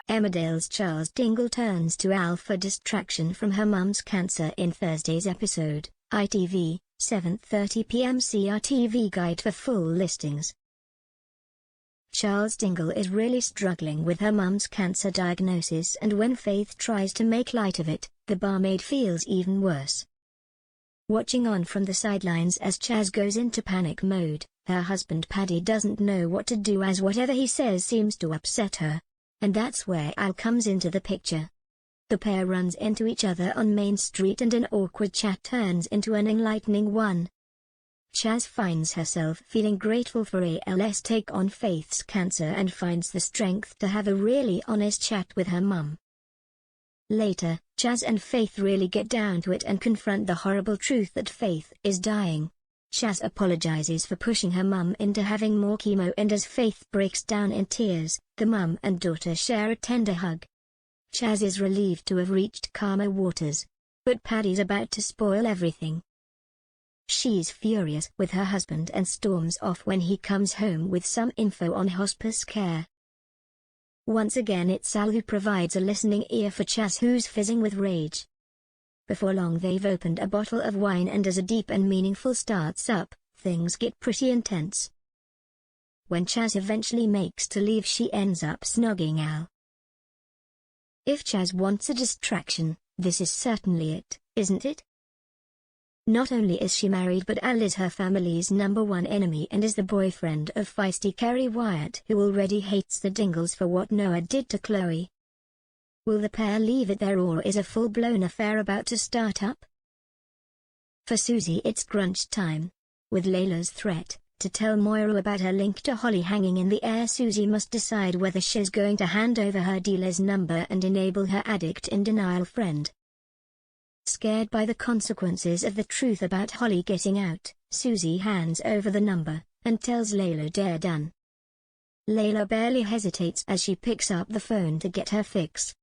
Emmerdale's Charles Dingle turns to Al for distraction from her mum's cancer in Thursday's episode. ITV, 7:30 p.m. CRTV Guide for full listings. Charles Dingle is really struggling with her mum's cancer diagnosis, and when Faith tries to make light of it, the barmaid feels even worse. Watching on from the sidelines as Chas goes into panic mode, her husband Paddy doesn't know what to do, as whatever he says seems to upset her. And that's where Al comes into the picture. The pair runs into each other on Main Street, and an awkward chat turns into an enlightening one. Chas finds herself feeling grateful for Al's take on Faith's cancer and finds the strength to have a really honest chat with her mum. Later, Chas and Faith really get down to it and confront the horrible truth that Faith is dying. Chas apologizes for pushing her mum into having more chemo, and as Faith breaks down in tears, the mum and daughter share a tender hug. Chas is relieved to have reached calmer waters. But Paddy's about to spoil everything. She's furious with her husband and storms off when he comes home with some info on hospice care. Once again it's Al who provides a listening ear for Chas, who's fizzing with rage. Before long they've opened a bottle of wine, and as a deep and meaningful starts up, things get pretty intense. When Chas eventually makes to leave, she ends up snogging Al. If Chas wants a distraction, this is certainly it, isn't it? Not only is she married, but Al is her family's #1 enemy and is the boyfriend of feisty Kerry Wyatt, who already hates the Dingles for what Noah did to Chloe. Will the pair leave it there, or is a full-blown affair about to start up? For Susie it's crunch time. With Layla's threat to tell Moira about her link to Holly hanging in the air, Susie must decide whether she's going to hand over her dealer's number and enable her addict-in-denial friend. Scared by the consequences of the truth about Holly getting out, Susie hands over the number and tells Layla they're done. Layla barely hesitates as she picks up the phone to get her fix.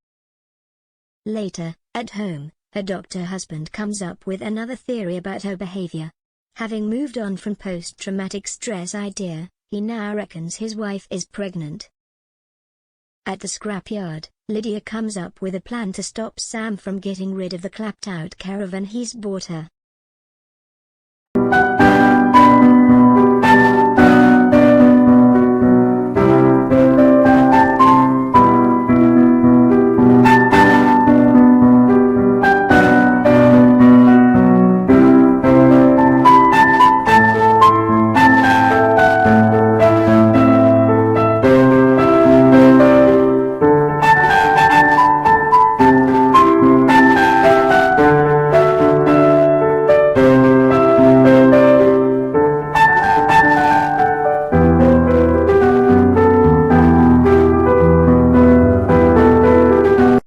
Later, at home, her doctor husband comes up with another theory about her behavior. Having moved on from post-traumatic stress idea, he now reckons his wife is pregnant. At the scrapyard, Lydia comes up with a plan to stop Sam from getting rid of the clapped-out caravan he's bought her.